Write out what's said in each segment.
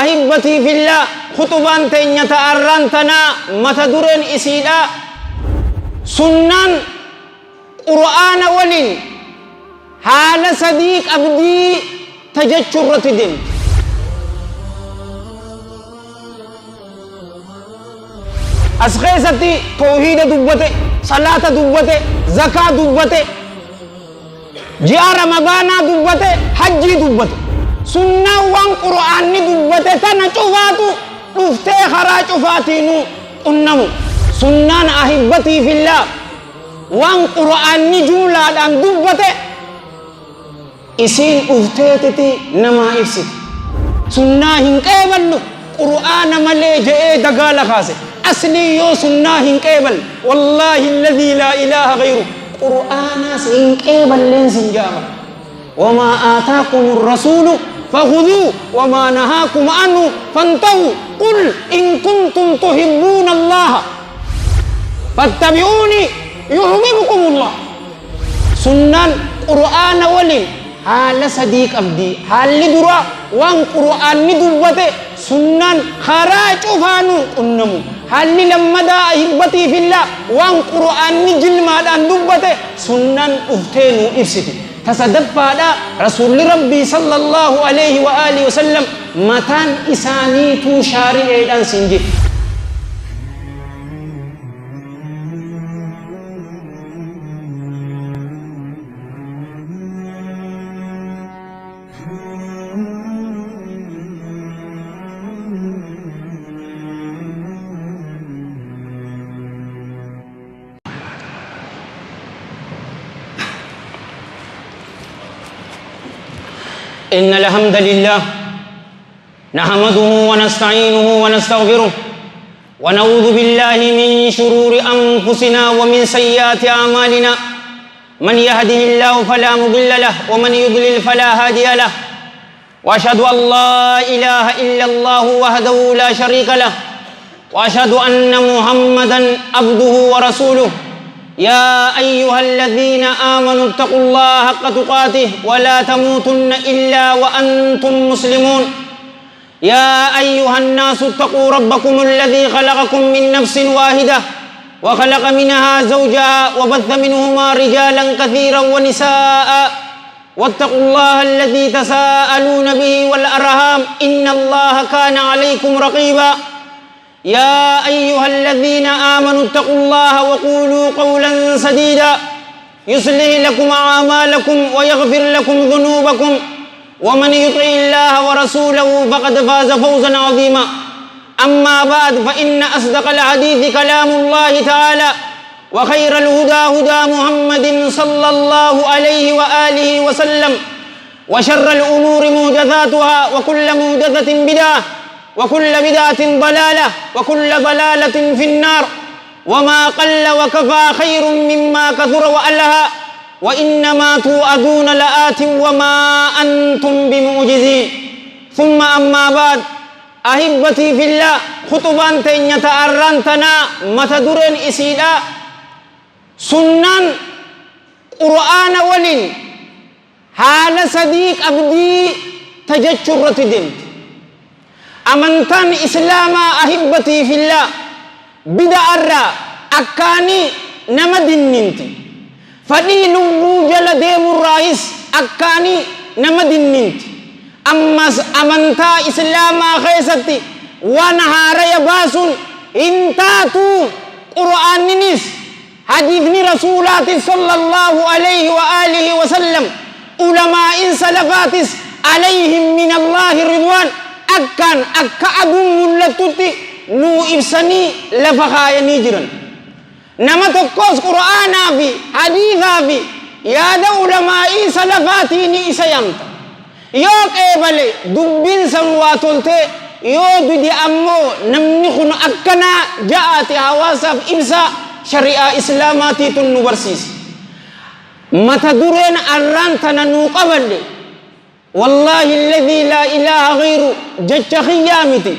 أحبتي في الله خطبان تينية أرانتنا متدرين إسيدا سنن قرآن ولين حال صديق أبدي تججر دين أسخيستي توحيد دبته صلاة دبته زكاة دبته جاء رمضان دبته حج دبته سنة وان قرآن دبته تنشوفاتو رفتي خراج فاتينو قنمو سنان أحبتي في الله وان قرآن جملة دان دبته إسين أفتيتتي نما إفسد سنة هنكيبلو قرآن ملي جئ دقال خاسي أصلي يو سنة هنكيبل والله الذي لا إله غيره قرآن هنكيبل لين سنجابا وما آتاكم الرسول فخذوه وما نهاكم عنه فانتهوا قل إن كنتم تحبون الله فاتبعوني يحببكم الله سنن قرآن ولين حال صديق أبدي حال درا وان قرآن ندبته سنن خراج فانو قنمو حال لما دا أحبتي في الله وان قرآن نجل مادان دبته سنن أفتينو إفسدي تصدق فادا رسول ربي صلى الله عليه وآله وسلم متان إساني تو شارع دان سنجي إن الحمد لله نحمده ونستعينه ونستغفره ونعوذ بالله من شرور أنفسنا ومن سيئات أعمالنا من يهده الله فلا مضل له ومن يضلل فلا هادي له وأشهد أن لا إله إلا الله وحده لا شريك له وأشهد أن محمدا عبده ورسوله يا أيها الذين آمنوا اتقوا الله حق تقاته ولا تموتن إلا وأنتم مسلمون يا أيها الناس اتقوا ربكم الذي خلقكم من نفس واحدة وخلق منها زوجها وبث منهما رجالا كثيرا ونساء واتقوا الله الذي تساءلون به والأرحام إن الله كان عليكم رقيبا يا أيها الذين آمنوا اتقوا الله وقولوا قولا سديدا يصلح لكم أعمالكم ويغفر لكم ذنوبكم ومن يطع الله ورسوله فقد فاز فوزا عظيما أما بعد فإن أصدق الحديث كلام الله تعالى وخير الهدى هدى محمد صلى الله عليه وآله وسلم وشر الأمور محدثاتها وكل محدثة بدعة وكل بدعة ضلالة وكل ضلالة في النار وما قل وكفى خير مما كثر وألهى وإنما توعدون لآت وما أنتم بمعجزين ثم أما بعد أحبتي في الله خطبان تينية أرانتنا متدرين إسيدا سنن قرآن ولين حال صديق أبدي تججر دين أمنتان إسلاما أحبتي في الله بدأ الرا أكاني نمدن ننتي فدي لبوجل ديم الرئيس أكاني نمدن ننتي أمنتا إسلاما خيستي ونهار يباسون إنتاتو قرآن نيس حديثني رسولات صلى الله عليه وآله وسلم علماء سلفاتس عليهم من الله الرضوان أكان أكادون ملتوتي نو إبساني لفخايني جرن نما تقوس قرآن في حديث في يا علماء سلفاتي ني إسيامتا يو قبل دبين سنواتولتي يو دي أمو نمنخن أكنا جاءت حواسف إبسا شريعة إسلاماتي تنبرسيس متدورين أرانتنا نو قبل والله الذي لا إله غيره جج خيامتي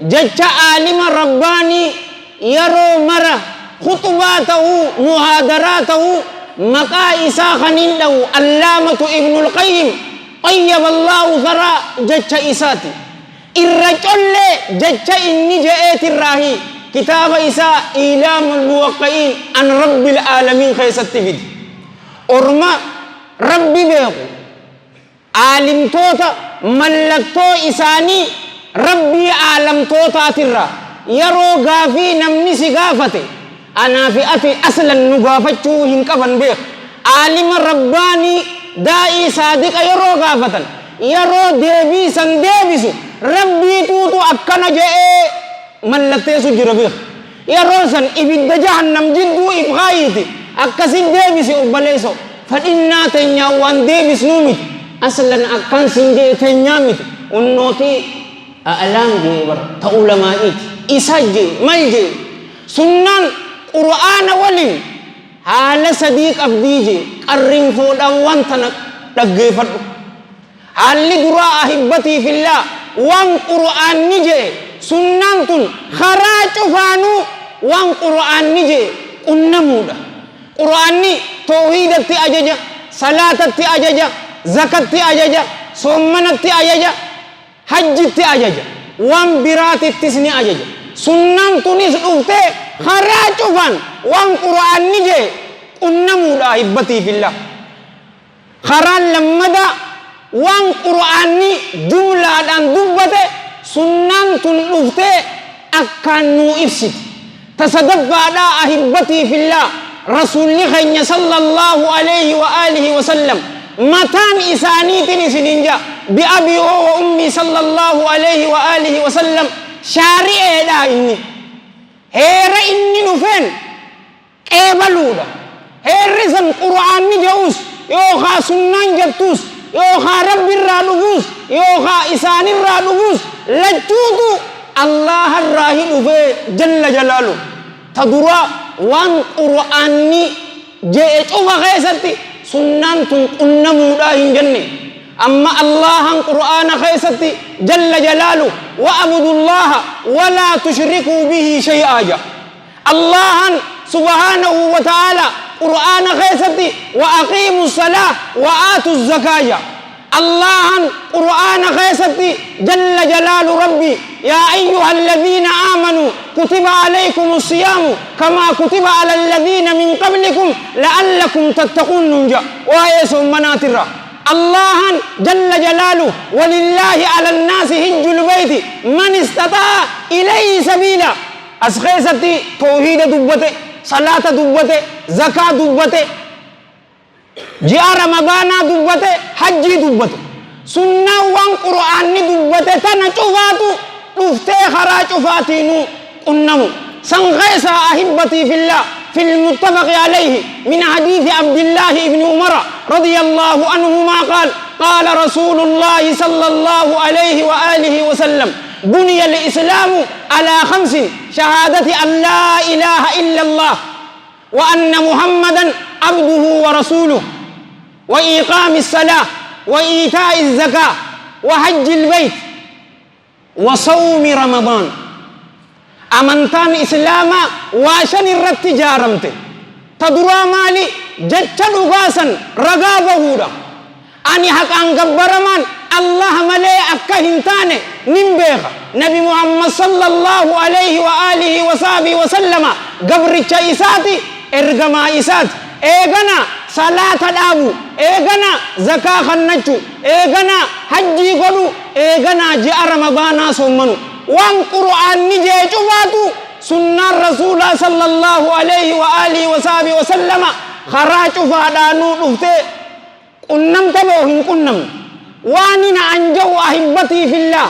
جج عالم رباني يرو مرة خطباته محاضراته مقايسا خنين له علامة ابن القيم طيب الله ثرى جج إساتي irra collee jecha inni je'eetirraahi kitaaba isaa Ilaamul Muwaqqi'iin an Rabbil Aalamiin keessatti fide. Orma Rabbi beeku aalimtoota mallattoo isaanii Rabbii aalamtootaatirraa yeroo gaafii namni si gaafate anaa fi ati aslan nu gaafachuu hin qaban beeku. Aalima rabbaanii daa'ii saadiqa yeroo gaafatan yeroo deebii san deebisu Rabbii tuutu akkana je'ee mallatteessu jira beeku. Yeroo san ibidda jahannam jidduu ibqaayiiti akkasin deebisi obbaleeso fadhinnaa teenyaa waan deebisnuu miti aslan akkan sin jee teenyaa miti unnootii a'laam jee bara ta'uu lamaa'iiti isa jee mal jee sunnaan qur'aana waliin haala sadii qabdii jee qarriin fuudhan wanta dhaggeeffadhu. Haalli duraa ahibbatii fillaa waan qur'aanni jee sunnaan tun karaa cufaanuu waan qur'aanni jee qunnamuudha. Qur'aanni tawhiidatti ajaja, salaatatti ajaja, zakatti ajaja, soommanatti ajaja, hajjitti ajaja, waan biraatittis ni ajaja. Sunnaan tunis dhuftee karaa cufan waan qur'aanni jee qunnamuudha ahibbatii fillah. Karaan lammada waan qur'aanni jumlaadhaan dubbate sunnaan tun dhuftee akkaan nuu ibsiti. Tasadaffaadhaa ahibbatii fillah. Rasulli khaynya sallallahu alaihi wa alihi wa sallam matan isaniitin isininja bi abi wa ummi sallallahu alaihi wa alihi wa sallam syari'eedha inni heera inni nufen qeebaluudha. Heerri san qur'aanni je'us yookaa sunnaan jettus yookaa rabbiirraa dhufuus yookaa isaanirraa dhufuus lachuutu allaharraa hin dhufee jalla jalaalu. Ta duraa waan qur'aanni je'e cufa keessatti sunnaan tun qunnamuudhaa hin jenne. Amma allahan qur'aana keessatti jalla jalaalu wa abudullaha walaa tushrikuu bihi shay'aa ja. Allahan subhanahu wa ta'ala qur'aana keessatti wa aqiimu salaa wa aatu zakaa ja. Allahan qur'aana keessatti jalla jalaalu rabbi yaa ayyuha alladhiina aamanuu kutiba alaykum as-siyaamu kamaa kutiba ala alladhiina min qablikum la'allakum tattaquun nunja. Waa'ee soommanaatirra Allahan jalla jalaalu walillahi ala annaasi hijjul bayti man istataa ilayhi sabiila. As keessatti tawhiida dubbate, salaata dubbate, zakaa dubbate, ji'a ramadaanaa dubbate, hajjii dubbate. Sunnaawwan qur'aanni dubbate tana cufaatu dhuftee karaa cufaatiinuu qunnamu. San keessa ahibbatii fillah في المتفق عليه من حديث عبد الله بن عمر رضي الله عنهما قال قال رسول الله صلى الله عليه وآله وسلم بني الإسلام على 5 شهادة أن لا إله إلا الله وأن محمدا عبده ورسوله وإقام الصلاة وإيتاء الزكاة وحج البيت وصوم رمضان. Amantaan islaamaa waa shan irratti jaaramte. Ta duraa maali jecha dhugaasan ragaa bahuudha. Ani haqaan gabbaramaan Allah malee akka hin taane nin beeka. Nabi Muhammad sallallahu alaihi wa alihi wa sahbihi wa sallama gabricha isaati ergamaa isaati. Eegana salaata dhaabu, eegana zakaa kannachu, eegana hajjii godhu, eegana ji'a ramadaanaa soommanu. Waan qur'aanni jee cufaatu sunnaan rasuulaa sallallahu alaihi wa alihi wa sahbihi wa sallama karaa cufaadhaanuu dhuftee qunnamte boo hin qunnamne. Waan ina anja'u ahibbatii fillah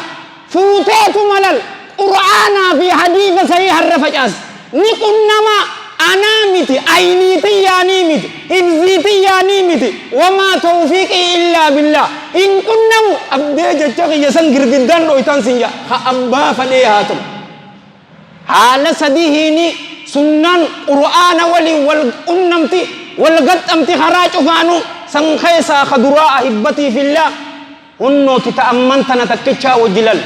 fuuteetu malal qur'aanaa fi hadiisa sahii harra facaas ni qunnama. Anaa miti, ayniitiyyaanii miti, hibziitiyyaanii miti, wamaa tawfiiqii illaa billah. Hin qunnamu abdee jecha kiyya san girgiddaan dhoytan sinja ha abbaa fadhee haa ta'u. Haala sadihiini sunnaan qur'aana waliin wal qunnamti wal gaxxamti karaa cufaanu san keessaa kaduraa ahibbatii fillah hunnooti ta'amman tana takkichaa wajjilal.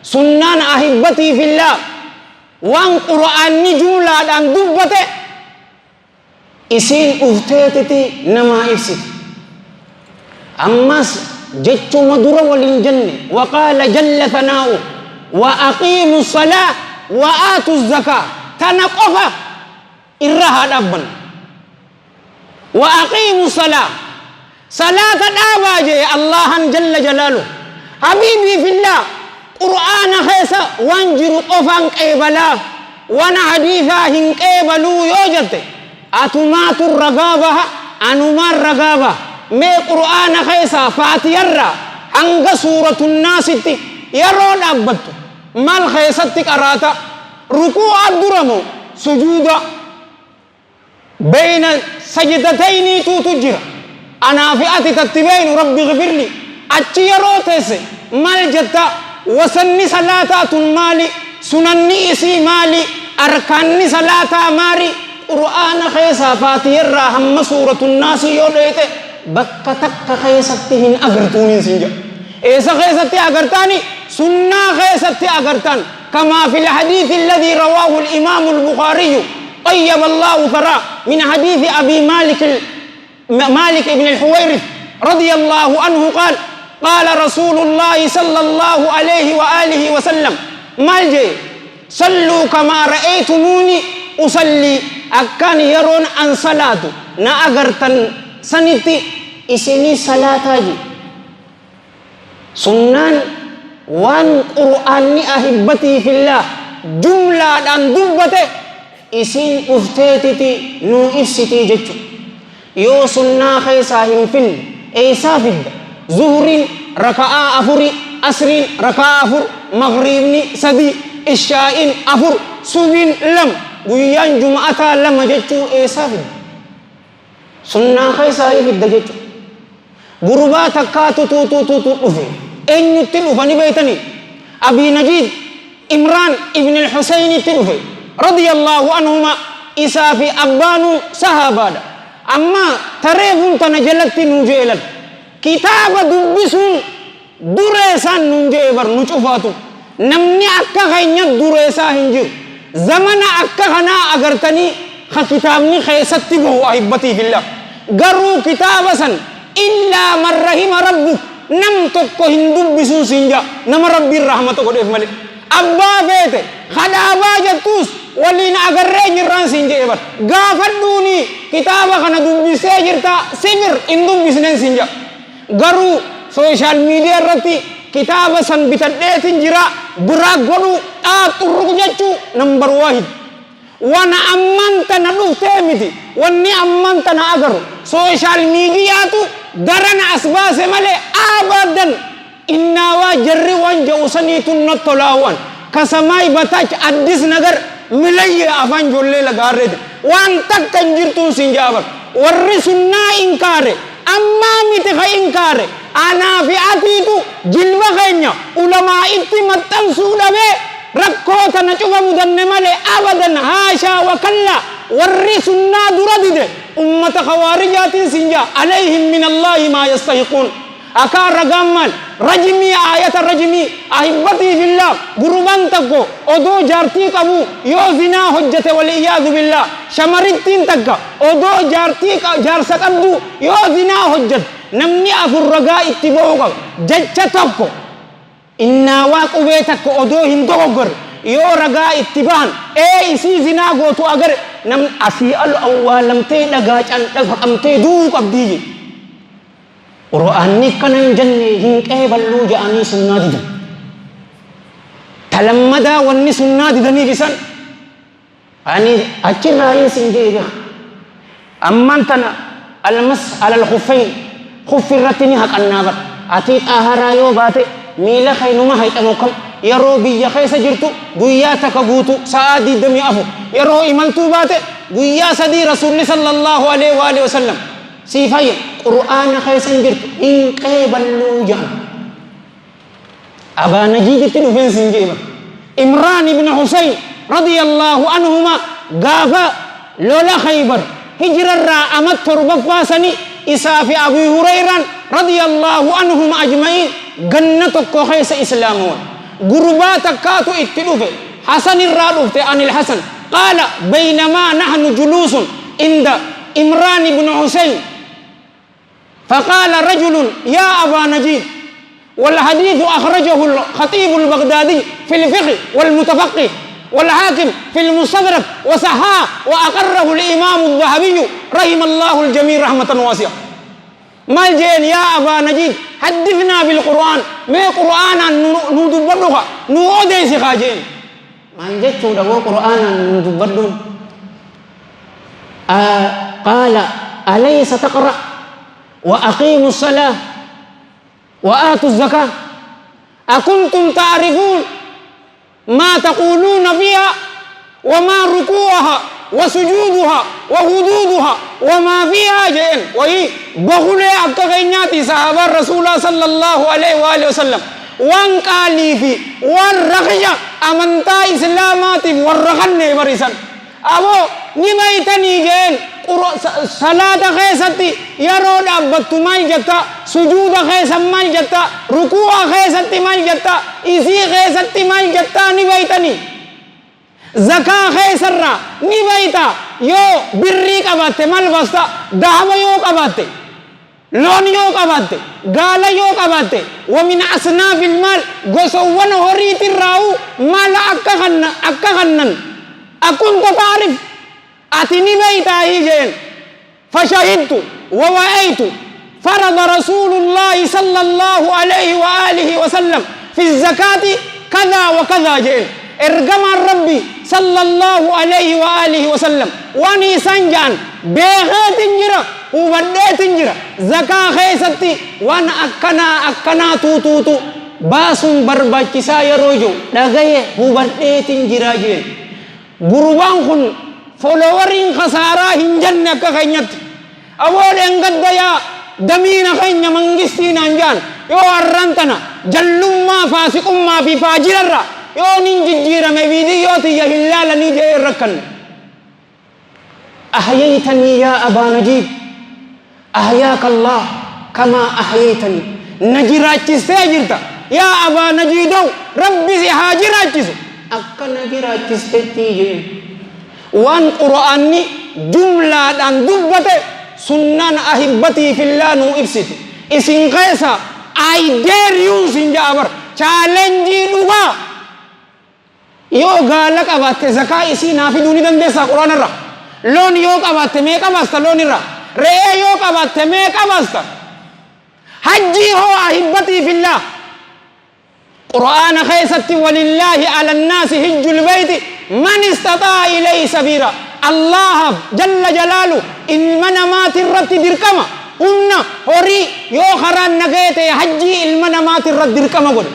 Sunnaan ahibbatii fillah waan qur'aanni jumlaadhaan dubbate isiin dhufteetiti namaa ibsiti. Ammas جتشو مدر والجنة وقال جل ثناؤه وأقيموا الصلاة وآتوا الزكاة تنقف إرها ربنا وأقيموا الصلاة صلاة الآباجي الله جل جلاله حبيبي في الله قرآن خيسا وانجر قفان قيبلا وانا حديثا هن قيبلو يوجد أتمات الرقابة أنما الرقابة مي قرآن خيسا فاتيرا هنگ سورة الناس يرون أبتو مال خيسا تكراتا ركوع الدرمو سجودا بين سجدتين تجرى أنا في أتي تتبين ربي غفر لي أتي يروتس مال جتا وسني صلاة مالي سنني إسي مالي أركاني صلاة ماري قرآن خيسا فاتيرا هم سورة الناس يوليت بكتك خيستهن أغرتوني سنجا إيسا خيستي أغرتاني سنة خيستي أغرتان كما في الحديث الذي رواه الإمام البخاري طيب الله ثراه من حديث أبي مالك بن الحويرث رضي الله عنه قال رسول الله صلى الله عليه وآله وسلم مالجي صلوا كما رأيتموني أصلي أكان يرون أن صلاة نا أغرتن سنتي إسني صلاة جي سنان وان قرآني أحبتي في الله جملة أن دبته إسين أفتيتي نو إفستي جتشو يو سنة خيساهم فل إيسا فد ظهر ركعة أفري أسرين ركعة أفر مغربني سدي إشاء أفر سبين لم ويان جمعة لم جتشو إيسا فد سنة خيساهم فد جتشو غربا تكاتو تو تو تو تو أفي إن يتلو فني بيتني أبي نجيد إمران ابن الحسين تلفي رضي الله عنهما إسا في أبانو صحابة أما تريفون تنجلت نجيلت كتاب دبسون دريسان نجيبر نشوفاتو نمني أكا خينيا دريسا هنجر زمن أكا خنا أغرتني كتابني خيستي بهو أحبتي في الله قروا كتابا سن إلا من رحم ربك نم تكو هندو بسون سنجا نم ربي الرحمة قد إفمالي أبا فيته خدابا جتوس ولين أغرّي جران سنجا غافدوني كتابا خنا دبي سيجرتا سمر اندو بسنين سنجا غرو سوشال ميديا رتي كتابا سن بتدئ سنجرا براق غلو آترق جتشو نمبر واحد وانا أمانتنا نفتمتي واني أمانتنا أغرو سوشال ميديا تو درن أسباس ملي أبدا إنا وجري وانجا وسنيتو نطلاوان كسماي بتاج أدس نگر ملي أفان جولي لغارد وان تك كنجرتو سنجابر ورسنا إنكاري أما متخ إنكاري أنا في أتيتو جلوة غينيا علماء اتمتن سودة ركوتا نشوف مدن ملي أبدا هاشا وكلا ورسنا دردد أمة خوارجات سنجا عليهم من الله ما يستحقون أكار رجمال رجمي آية رجمي أحبتي في الله قربان تكو أدو جارتي كبو يوزنا حجة والعياذ بالله شمرتين تكا أدو جارتي جارسك أدو يوزنا حجة نمني أفر رجاء اتباعك جج تكو إنا واقبيتك أدو هندوغر يو رجاء اتباعن إيه إسي زنا قوتو أجر نم أسيال أولمتي لغاج أن أمتي دوك أبدي قرآني كنن جنة هنك بلو جاني سنة دي تلمدا وني سنة دي بسان أني أجل رأي سنجي أمانتنا المس على الخفين خف الرتني حق النابر أتيت آهرايو باتي ميلا خينما هيتموكم يرو بيا خيس جرتو قويا تكبوتو سادي دمي أفو يرو إمالتو باتي قويا سدي رسول صلى الله عليه وآله وسلم سيفاي قرآن خيسن جرتو إن قيبلو جان أبا نجيد تلوفين سنجيبا إمران بن حسين رضي الله عنهما غافا لولا خيبر هجر الرأمت تربفاسني إسافي أبي هريرة رضي الله عنهم أجمعين جنتك خيس إسلامون غرباتك كاتو اتلوفي حسن الرادوفت عن الحسن قال بينما نحن جلوس عند إمران بن حسين فقال رجل يا أبا نجيب والحديث أخرجه الخطيب البغدادي في الفقه والمتفقه والحاكم في المستدرك وصححه وأقره الإمام الذهبي رحم الله الجميع رحمة واسعة. مالجين يا أبا نجيب حدثنا بالقرآن ما قرآن ندبرها نودي سخاجين مالجت له قرآن ندبر. قال أليس تقرأ وأقيموا الصلاة وآتوا الزكاة أكنتم تعرفون ما تقولون فيها وما ركوعها وسجودها وحدودها وما فيها جئن وهي بغل أكغيناتي صحابة رسول الله صلى الله عليه وآله وسلم وان قالي في والرخية أمنتا إسلامات والرخن بريسان أبو نميتني جئن صلاة خيستي يرون أبتو مال جتا سجود خيست مال جتا ركوع خيستي مال جتا إسي خيستي مال جتا نميتني زكاة خيسرة نبيتا يو بري قباتي مال بستا دهب يو قباتي لون يو قباتي غالا يو قباتي ومن أصناف المال غسوان هريت الراو مال أكغنن أكنت تعرف أتني بيتا هيجين فشهدت ووعيت فرض رسول الله صلى الله عليه وآله وسلم في الزكاة كذا وكذا جين إرجم ربي صلى الله عليه وآله وسلم واني سنجان بيغات انجرا وبدأت انجرا زكاة خيستي وانا أكنا تو باسم برباكي سايا روجو لغاية وبدأت انجرا جين قربان خن فولورين خسارة هنجن كخينيت أول انقد يا دمين خينيا منغستين انجان يو أرانتنا جلما فاسقما في فاجر يو ننججير مبيديوتي يا هلال نيجي الركن أحييتني يا أبا نجيب أحياك الله كما أحييتني نجيراتي سيجرتا يا أبا نجيدو ربي سيحاجراتي أكا نجيراتي سيجي وان قرآني جملة أن دبته سنن أحبتي في الله نو إبسيتي إسن قيسا I dare you سنجابر challenge دوغا yoo gaala qabaatte zakaa isii naa fiduu ni dandeessaa quraana irraa loon yoo qabaatte meeqa baasta loon irraa re'ee yoo qabaatte meeqa baasta hajjii hoo ahibbatii fillah qur'aana keessatti walillaahi ala nnaasi hijjul beyti man istaxaa ilayhi sabiila allahaaf jalla jalaalu ilma namaati irratti dirqama humna horii yoo karaan nagee ta'e hajjii ilma namaati irratti dirqama godhe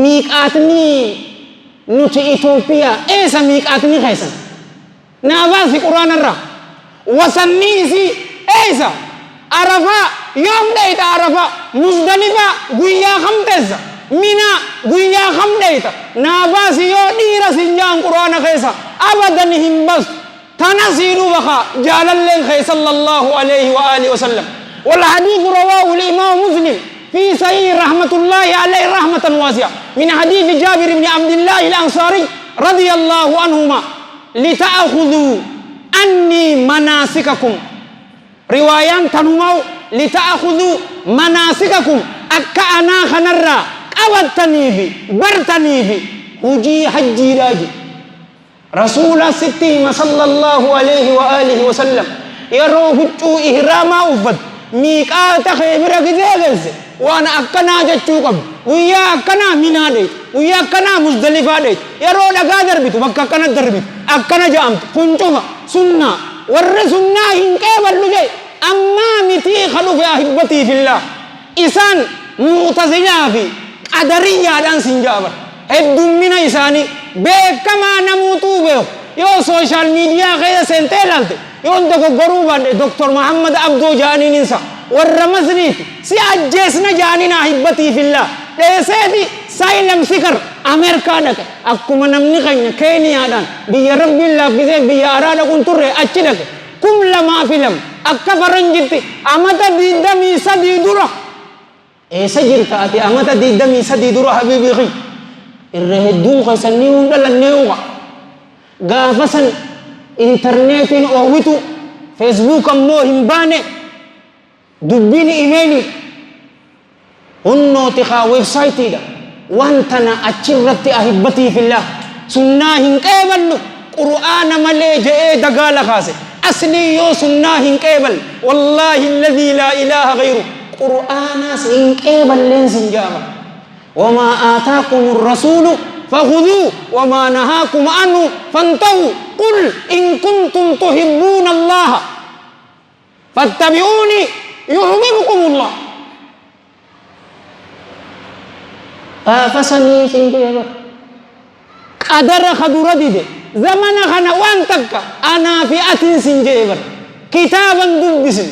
miiqaatni nuti Itoophiyaa eessa miiqaatni keessan naabaasi quraana irraa wasanniisi eessa arafaa yoom dhayta arafaa musdalifaa guyyaa kam teessa minaa guyyaa kam dhayta naabaasi yoo dhiira sinjaan quraana keessa abadan hin bastu tana siinuu bakaa jaalalleen kee sallallahu alayhi wa alihi wa sallam والحديث رواه الإمام مسلم في صحيح رحمة الله عليه رحمة واسعة من حديث جابر بن عبد الله الأنصاري رضي الله عنهما لتأخذوا عني مناسككم روايان تنمو لتأخذوا مناسككم أكأنا خنرا قوتني في برتني في هجي حجي راجي رسول الستين صلى الله عليه وآله وسلم يروه إهراما أفد ميقات خيبرا كذا وانا أكنا جتشوكم ويا أكنا منا ديت ويا أكنا مزدلفة ديت يرو لقا دربيتو بكا كنا دربيت أكنا جامت كنتوها سنة ور سنة هنكي واللجي أما متي خلوف أحبتي في الله إسان معتزلة في قدرية دان سنجابر هدوم من إساني بكما نموتو بيو يو سوشال ميديا خير سنتيلالت يون دكو غروبا دكتور محمد عبدو جاني ننسا والرمزني سي أجيسنا جانينا أحبتي في الله ليسيتي سايلم سكر أمريكا دك أكما نمني خينا كينيا دان بيا رب الله كذا بيا أرادا كنتر أجلك كم لما فيلم أكفرن جتي أمتا ديدمي سدي دورا إيه سجرت أتي أمتا ديدمي سدي دورا حبيبي خي الرهدون خسنيون دلنيوغا غافسن إنترنت أويتو فيسبوك أمو همباني دبين إيميلي هنو تخا ويب سايتي دا وانتنا أتشرت أحبتي في الله سنة هنكيبل قرآن ملي جئي دقال خاسي أصلي يو سنة هنكيبل والله الذي لا إله غيره قرآن هنكيبل لين سنجابا وما آتاكم الرسول فخذوه وما نهاكم عنه فانتهوا قل إن كنتم تحبون الله فاتبعوني يحببكم الله فسني سنجابا قدر خدر دي زمن خنا وانتك أنا في أتن سنجابا كتابا دبسن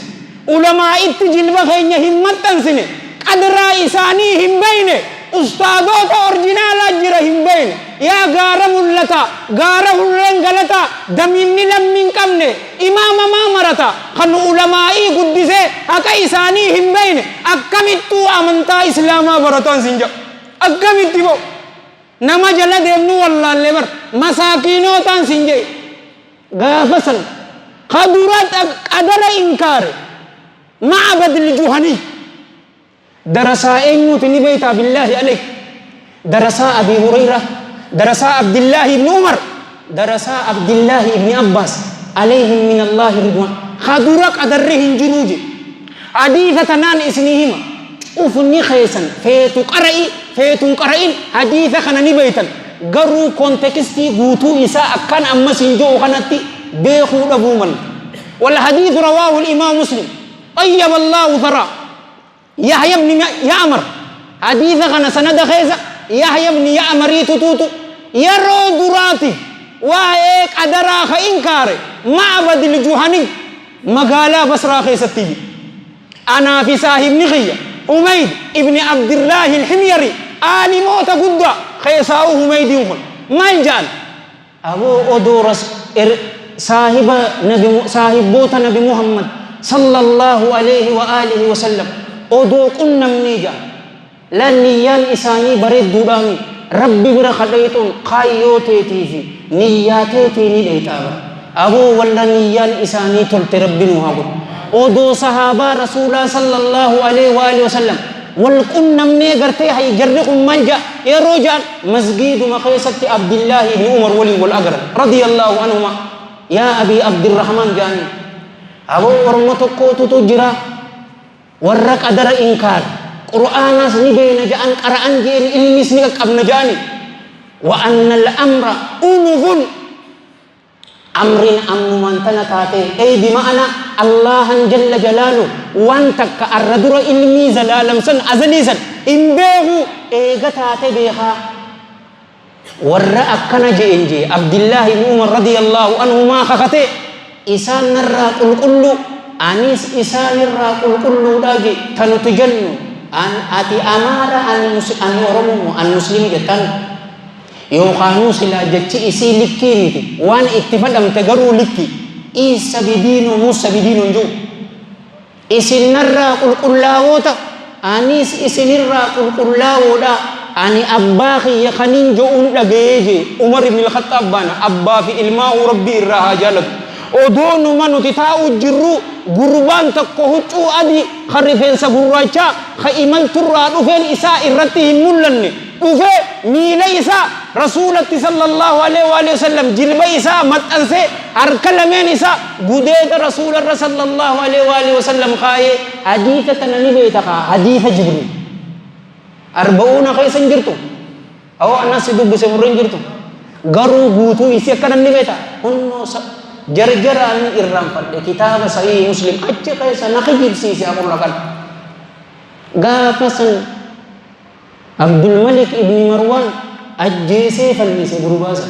علماء التجلب خيني همت تنسني قدر إساني هم بينه أستاذات أورجينال أجرهم بين يا غارة ملتا غارة هلنغلتا دمين لمن كمنه إمام ما مرتا خن علمائي قدسه أكا إساني هم بين أكمتو أمنتا إسلاما برطان سنجا أكمتو نما جلا ديمنو والله لبر مساكينو تان سنجي غافسن خدورات أدر إنكار معبد الجهني درسا إنه تنبيت بالله عليك درسا أبي هريرة درسا عبد الله بن عمر درسا عبد الله بن عباس عليهم من الله رضوان خدورك أدرهم جنوجي حديثة نان اسمهما أفني خيسا فيتو قرئين حديثة خنا نبيتا قروا كونتكستي قوتو إساء كان أما سنجو خناتي بيخو لبومن والحديث رواه الإمام مسلم طيب الله ثرى يحيى بن يعمر حديث خنا سند خيزة يحيى بن يعمر يتوتو يرو دراتي وهيك أدرا خإنكار معبد الجهني مقالة بصرا خيستي أنا في صاحب نخية أميد ابن عبد الله الحميري آني موت قدوة خيساو أميد يوخن من جال أبو أدورس صاحب بوت نبي محمد صلى الله عليه وآله وسلم odoo qunnamnee jaa niyyaan isaanii bareedduudhaani rabbi bira kadhayxuun kaayyoo teetii fi niyyaa teetii ni dheexaaba aboo walla niyyaan isaanii tolte rabbi nu haa godhu odoo sahaabaa rasuulaa sallallahu alaihi wa alihi wasallam wal qunnamnee gartee hay jarri kun maal jaa yeroo jaan masgiiduma keessatti abdillaahi ibni umar waliin wal agaran radiyallahu anhuma yaa abii abdirrahmaan jaanii aboo orma tokkootutu jira warra qadara inkaar qur'aanas ni beena ja'an qara'an jeeni ilmis ni qaqqabna ja'ani wa anna al-amra unufun amrin amnuman tana taate ay bi ma'ana allahan jalla jalaalu wan takka arradura ilmi zalalam san azalisan in beehu eega taate beeha warra akkana jeenje abdillah ibn umar radiyallahu anhu ma khakate isan narra qulqullu anis isan irra qulqullu daji tanutu jannu an ati amara an oromo an muslim jetan yo khanu sila jechi isi likkiniti wan ittifadam te garu likki isa bidinu musa bidinu nju isin narra qulqullawota anis isinirra qulqullawoda ani abbakhi yakhanin jo un dageje umar ibn al-khattab bana abba fi ilma'u rabbi irra hajalat odonu manuti ta'u jirru gurban takko huccu adi kharifensa gurracha khaimal turra dufen isa irratti himullanni dufe mila isa rasulati sallallahu alaihi wa alihi wasallam jilba isa matanse arkalamen isa gudeda rasulullah sallallahu alaihi wa alihi wasallam khaye haditha tanani beetaka haditha jibril arbauna khaysan jirtu aw anas dubbe semurren jirtu garu gutu isi akkanni beeta hunno jarjaran irram padde kitab sahih muslim acce kaysa nakijib sisi akul lakan gafasan abdul malik ibn marwan ajjese fallise gurubasa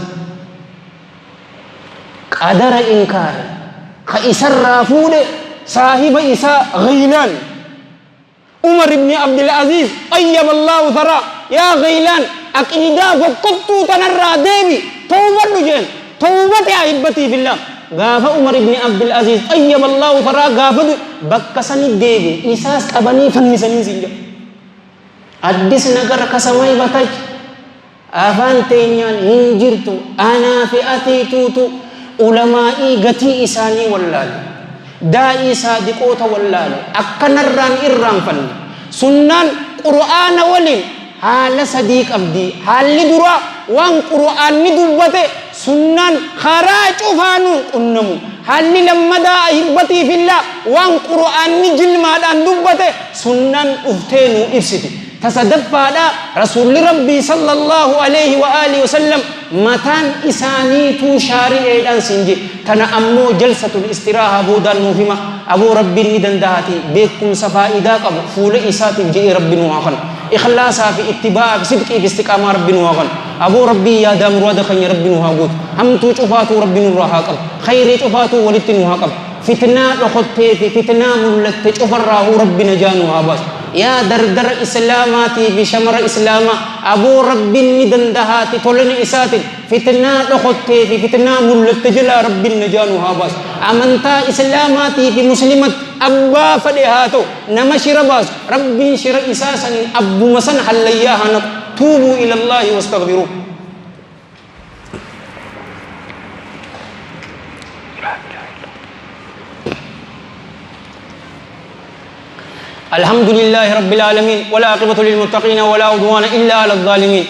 qadara inkar ka isarra fude sahiba isa ghailan umar ibn abdul aziz ayyaballahu thara ya ghailan aqida faqtu tanarra debi tawbatu jen tawbati ahibati fillah gafa umar ibn abdul aziz ayyaballahu thara gafadu bakkasani debi isas qabani fannisani sinja addis nagar kasamai bataj afan teenyan hinjirtu ana fi atitutu ulama'i gati isani wallal دائي صادقوت واللالو أكن الران إرام فن سنن قرآن ولين حال صديق أبدي حال درا وان قرآن ندبته سنن خراج فانو قنمو حال لما دا أحبتي في الله وان قرآن نجل مادان دبته سنن أفتينو إفسدي تصدف هذا رسول ربي صلى الله عليه وآله وسلم متان إساني تو شارع دان سنجي تنا أمو جلسة الاستراحة بودان مفهمة أبو ربي ندن دهاتي بيكم صفائدا قبل فول إساتي جئ ربي نواخن إخلاصا في اتباع صدقي في استقامة ربي نواخن أبو ربي يا دام رواد خير ربي نواغوت هم تو شفاتو ربي نواهاقب خيري شفاتو ولت نواهاقب فتنة لخطة في فتنة ملت شفراه ربي نجانو هاباس يا دردر إسلاماتي بشمر إسلاما أبو ربي ندن دهاتي تولن إساتي فتنة لخطة في فتنة ملت جلا ربي نجانو هاباس أمنتا إسلاماتي في مسلمة أبا فدهاتو نمشي رباس ربي شر إساسا أبو مسن حلياها توبوا إلى الله واستغفروه الحمد لله رب العالمين ولا عاقبة للمتقين ولا عدوان إلا على الظالمين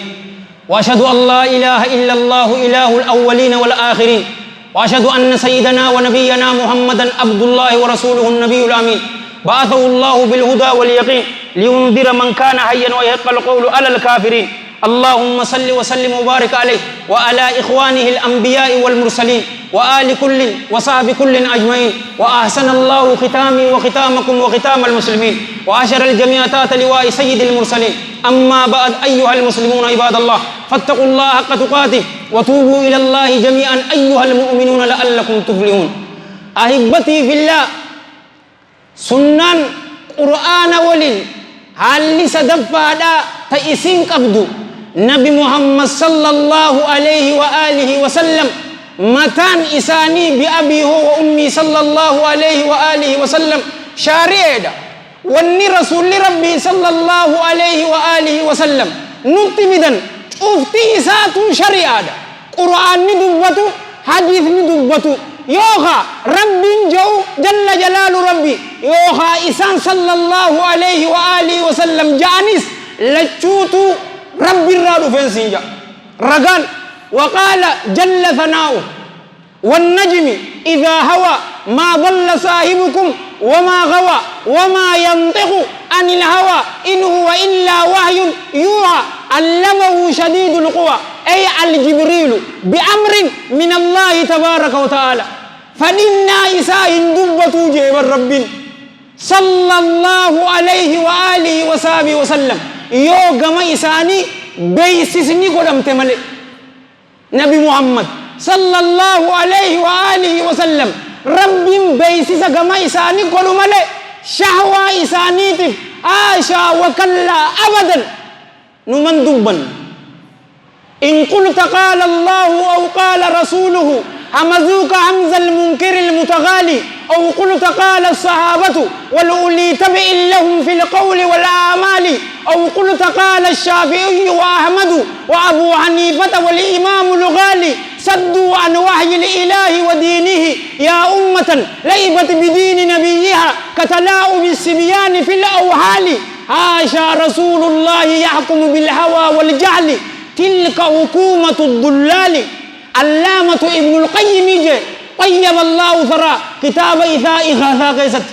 وأشهد أن لا إله إلا الله إله الأولين والآخرين وأشهد أن سيدنا ونبينا محمدا عبد الله ورسوله النبي الأمين بعثه الله بالهدى واليقين لينذر من كان حيا ويحق القول على الكافرين اللهم صل وسلم وبارك عليه وعلى إخوانه الأنبياء والمرسلين وآل كل وصحب كل أجمعين وأحسن الله ختامي وختامكم وختام المسلمين وأشر الجميع تحت لواء سيد المرسلين أما بعد أيها المسلمون عباد الله فاتقوا الله حق تقاته وتوبوا إلى الله جميعا أيها المؤمنون لعلكم تفلحون أحبتي في الله سنن قرآن ولين هل سدفادا تأسين قبدو نبي محمد صلى الله عليه وآله وسلم متان إساني بأبي هو وأمي صلى الله عليه وآله وسلم شارع واني رسول ربي صلى الله عليه وآله وسلم نقتمدا أفتي إساتو شريعة قرآن ندبتو حديث ندبتو يوها ربي جو جل جلال ربي يوها إسان صلى الله عليه وآله وسلم جانس لچوتو ربي الرادو فنسينجا رغان وقال جل ثناؤه والنجم إذا هوى ما ضل صاحبكم وما غوى وما ينطق عن الهوى إن هو إلا وحي يوحى علمه شديد القوى أي الجبريل بأمر من الله تبارك وتعالى فإنا إساء دبة جيب الرب صلى الله عليه وآله وصحبه وسلم يوغم إساني بيسسني قدم تملي نبي محمد صلى الله عليه وآله وسلم رب بيسس غم إساني قدم ملي شهوة إساني تف آشا وكلا أبدا نمن دبا إن قلت قال الله أو قال رسوله همزوك همز المنكر المتغالي أو قلت قال الصحابة والأولي تبع لهم في القول والآمال أو قلت قال الشافعي وأحمد وأبو حنيفة والإمام الغالي سدوا عن وحي الإله ودينه يا أمة ليبت بدين نبيها كتلاؤم الصبيان في الأوهال حاشا رسول الله يحكم بالهوى والجهل تلك حكومة الضلال علامة ابن القيم طيب الله ثرى كتاب إثاء غاثا قيست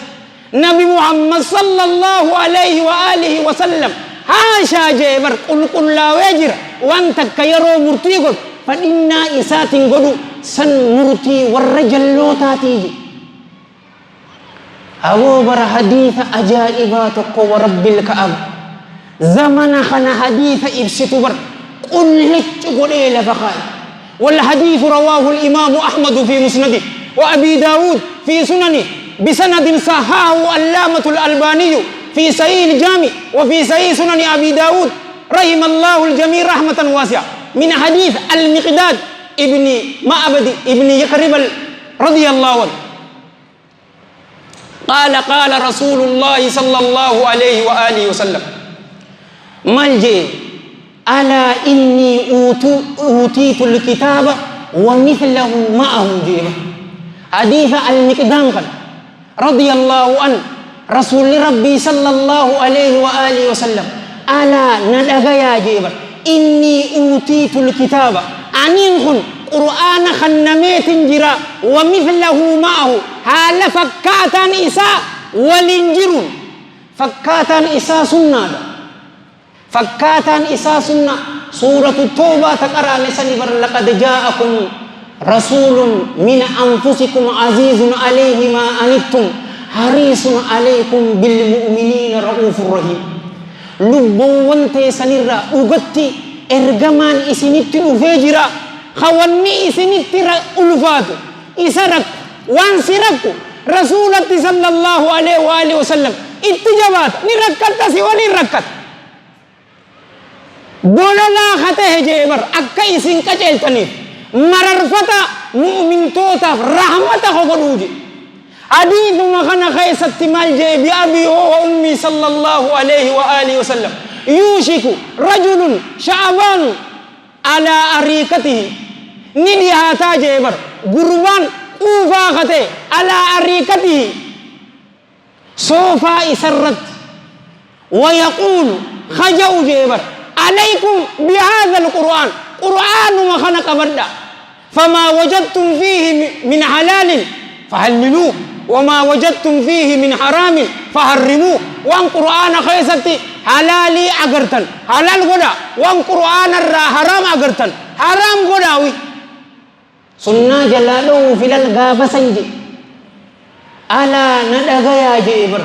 نبي محمد صلى الله عليه وآله وسلم حاشا جيبر قل لا ويجر وانت كيرو مرتيقك فإنا إسات قدو سن مرتي والرجلوتاتي أبو بر حديث أجائباتك ورب الكعب زمن خنا حديث إبسطبر قل لك قل إلى فقال والحديث رواه الإمام أحمد في مسنده وأبي داود في سننه بسند صححه علامة الألباني في صحيح الجامع وفي صحيح سنن أبي داود رحم الله الجميع رحمة واسعة من حديث المقداد ابن معبد ابن يقرب رضي الله عنه قال رسول الله صلى الله عليه وآله وسلم ملجئ ألا إني أوتيت الكتاب ومثله معه جيبا حديث المقدام قال radhiyallahu an Rasulli Rabbi sallallahu alaihi wa alihi wasallam ala nadagaya jebar inni utitul kitaba anin kun Qur'ana khannametin jira wa mithlahu ma'ahu hala fakkatan isa walinjirun fakkatan isa sunnada fakkatan isa sunnah suratul Taubah taqara lesani bar laqad ja'akum rasulun min anfusikum azizun alaihi ma anittum harisun alaikum bil mu'minina raufur rahim lubbun wante sanirra ugatti ergaman isinitti dhufe jira khawanni isinitti ulfatu isarak wan siraku rasulati sallallahu alaihi wa alihi wasallam ittijabat ni rakkata si wali rakkat bolala khate jebar akka isin qaceltanif mararfata mu'mintota rahmata khogoduji hadithu makhana khaysatti malje bi abi wa ummi sallallahu alaihi wa alihi wasallam yushiku rajulun sha'ban ala arikatihi nidi hata jebar gurban ufa khate ala arikatihi sofa isarrat wa yaqulu khajau jebar alaikum bihadha alquran qur'an ma khana kabadda fama wajadtum fihi min halalin fahallilu wama wajadtum fihi min haramin faharrimu wan qur'ana khaysati halali agartan halal goda wan qur'ana haram agartan haram godawi sunna jalalu filal gafa sanji ala nadagaya jebar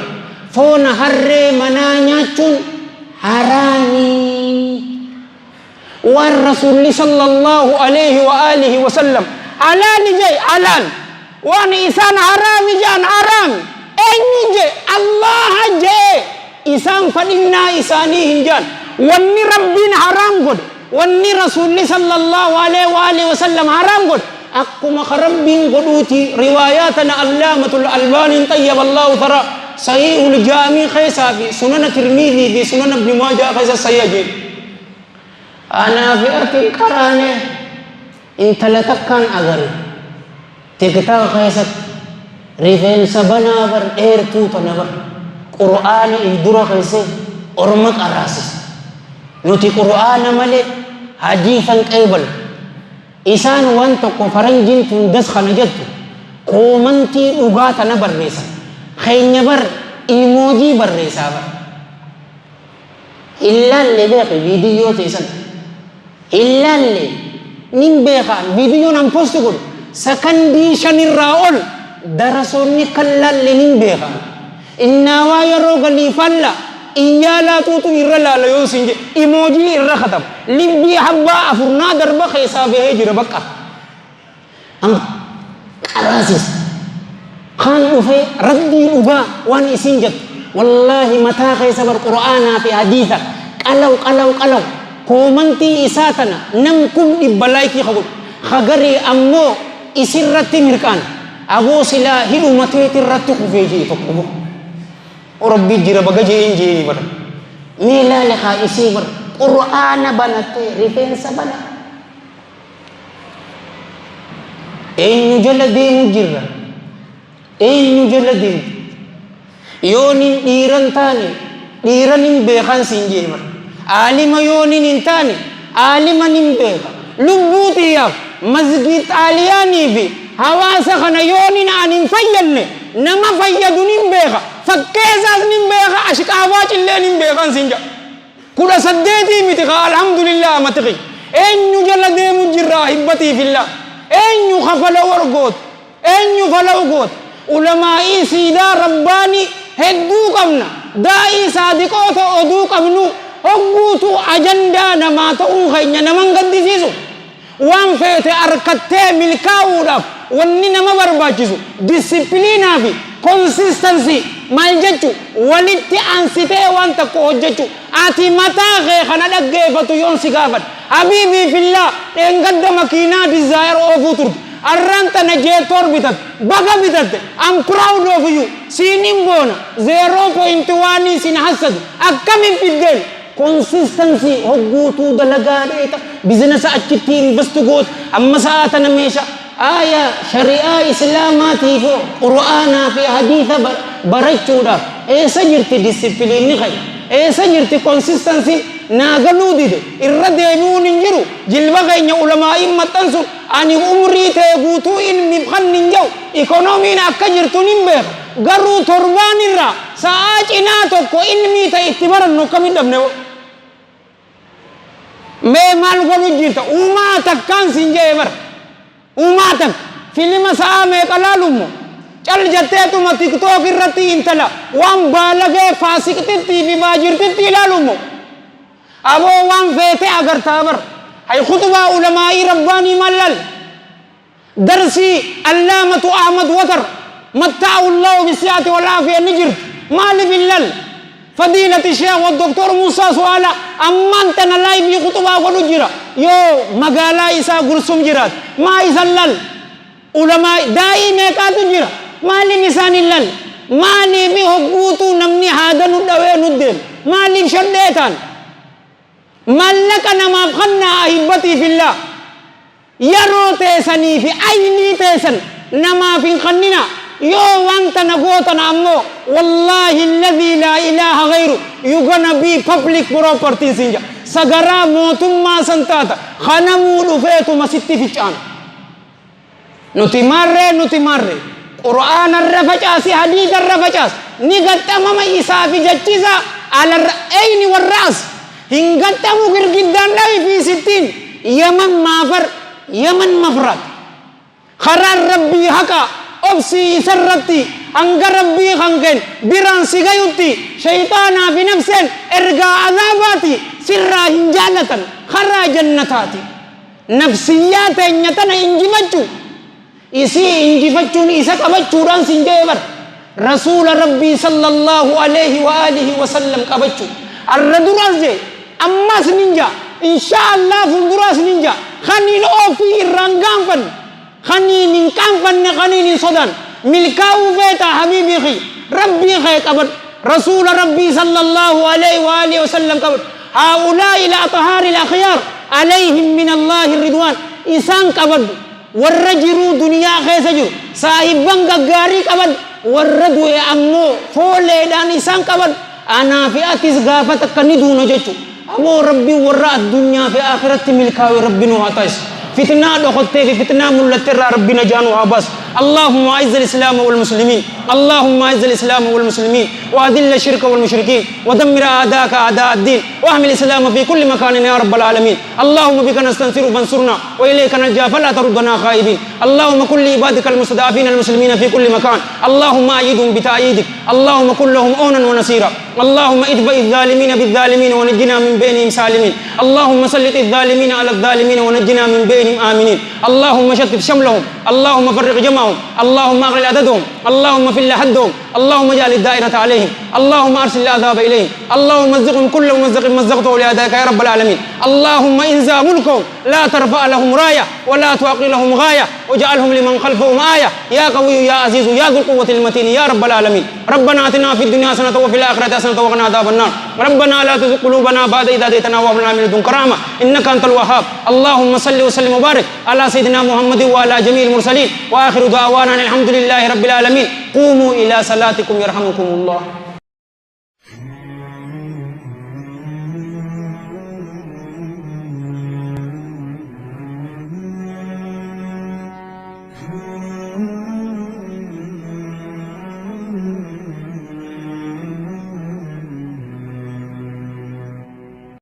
fona harre mananya cun harami war rasul sallallahu alaihi wa alihi wasallam halal jay halal wan isan haram jan haram enje Allah je isan fadinna isani hinjan wanni rabbin haram god wanni rasul sallallahu alaihi wa alihi wasallam haram god aku makarabbin goduti riwayatana allamatul albani tayyiballahu tara sahihul jami khaysabi sunan tirmidhi bi sunan ibn majah khaysa sayyid ana fi arti karane intalatakan agar tikta khaysat rifen sabana bar tu tanabar qur'an idura khayse ormak arasis nuti qur'an male hadithan qaibal isan wanto ko faranjin tun das khanajatu ko manti ugata na barresa khaynya bar emoji barresa bar illa lebe video tesan illa le nimbe kha video nam post ko sakandi shanirraol darasonni kallal nimbe kha inna wa yaro gali falla inyala tutu irala la yosinje emoji irra khatam libbi habba afurna darba khaysa be jira bakka am karasis khan ufe raddi uga wan isinjat wallahi mata khaysa bar qur'ana fi haditha kalau ko manti isatana nang kum ibalaiki khagut khagari ammo isirrati mirkan abo sila hidu mateti rattu kufeji tokko o rabbi jira bagaje inji bar mila la khaisi bar qur'ana banate rifensa bana enyu jaladi mujirra enyu jaladi yonin dirantani diranin bekhan sinji bar alima yonin intani alima nimbeka lubuti ya masjid aliyani bi hawasa khana yonin anin fayyalne nama fayyadu nimbeka fakkeza nimbeka ashikawa chille nimbeka sinja kula saddeti mitika alhamdulillah matiki enyu jalade mujirra hibbati fillah enyu khafala wargot enyu falawgot ulama isida rabbani heddu kamna dai sadiqoto odu kamnu hoggutu ajanda nama ta'u khaynya nama gaddisisu wan fete arkatte milkawudaf wanni nama barbaachisu disciplina fi consistency maljechu walitti ansite wanta ko hojjechu ati mata khe khana daggefatu yon sigafat habibi fillah engadda makina desire ofutur arranta na jetor bitat baga bitat I'm proud of you sinimbona 0.1 sin hasad akamin fidel consistency hoggutu dalaga ita business achitin bastugot amma saata na mesha آية شريعة إسلاماتي في قرآن في حديث برجودا سجرت ديسيبلين خي سجرت كونسيستنسي ناقلو دي الرد يمون نجرو جلبغا إن علماء متنسو أني عمري تيغوتو إن مبخن ننجو إيكونومينا أكجرتو نمبر غرو تربان الرا ساعات إناتو كو إن ميتا اتبار النقمي دبنو مي مال قلو جيرتا وما تكان سنجي بر وما تك فيلم سامي قلالومو चल जाते तुम टिकटॉक इरती इंतला वाम बालगे फासिकते टीवी बाजिरते तिलालुमो अबो वाम फेते अगर Tabar hay khutbah ulama'i rabbani mallal درسي علامة أحمد وتر متع الله بالسعة والعافية نجر مال باللل فضيلة الشيخ والدكتور موسى سوالا أما أنت نلاي بي خطبة ونجرة يو مقالا إسا قرسم جرات ما إسا اللل علماء دائي ميكاتو جرة مالي مسان اللل مالي بي حقوتو نمني هذا ندوي ندين مالي شديتان مالك نما بخنا أحبتي في الله يرو تيسني في عيني تيسن نما في خننا يو وانت نقوتنا أمو والله الذي لا إله غيره you gonna be public property سنجا سغرا موتم ما سنتاتا خنمو لفيتو مسيتي في جان نتي مرة قرآن الرفجاس حديث الرفجاس نقطة مما إسا في جتشيزا على العين والرأس هنقطة مقر جدا في 60 يمن مافر يمن مفرد خرار ربي حقا أبسي سرتي أنك ربي خنقل بران سيغيوتي شيطانا في نفسين إرقاء عذاباتي سرا هنجالة خرا جنتاتي نفسيات إنيتنا إنجفتشو إسي إنجفتشون إسا قبتشوران سنجيبر رسول ربي صلى الله عليه وآله وسلم قبتشو الردراز أما سننجا إن شاء الله فندراس نينجا خنين أوفي الرنقان فن خنين إنكان فن خنين صدان ملكاو فيتا حبيبي خي ربي خي قبر رسول ربي صلى الله عليه وآله وسلم قبر هؤلاء الأطهار الأخيار عليهم من الله الرضوان إسان قبر والرجروا دنيا خي سجر صاحبان قاري قبر والردو أمو فولي دان إسان قبر أنا في أتس غافتك كندون جيشو أبو ربي وراء الدنيا في آخرة ملكا وربي نواتيس فتنة دخلت في فتنة ملتر ربنا جانو عباس اللهم أعز الإسلام والمسلمين اللهم أعز الإسلام والمسلمين وأذل الشرك والمشركين ودمر أعداءك أعداء الدين واحمل الإسلام في كل مكان يا رب العالمين اللهم بك نستنصر فانصرنا وإليك نلجأ فلا تردنا خائبين اللهم كن لعبادك المستضعفين المسلمين في كل مكان اللهم أيدهم بتأييدك اللهم كن لهم عونا ونصيرا اللهم ادفع الظالمين بالظالمين ونجنا من بينهم سالمين اللهم سلط الظالمين على الظالمين ونجنا من بينهم آمنين اللهم شتت شملهم اللهم فرق جمعهم اللهم اغلل عددهم اللهم فل حدهم اللهم اجعل الدائرة عليهم اللهم ارسل العذاب اليهم اللهم مزقهم كل ممزق مزقته لاعدائك يا رب العالمين اللهم انزع ملكهم لا ترفع لهم رايه ولا تعقل لهم غايه واجعلهم لمن خلفهم آية يا قوي يا عزيز يا ذو القوة المتين يا رب العالمين ربنا آتنا في الدنيا حسنة وفي الآخرة حسنة وقنا عذاب النار ربنا لا تزغ قلوبنا بعد إذ هديتنا وهب لنا من لدنك رحمة إنك أنت الوهاب اللهم صل وسلم وبارك على سيدنا محمد وعلى جميع المرسلين وآخر دعوانا الحمد لله رب العالمين قوموا إلى صلاتكم يرحمكم الله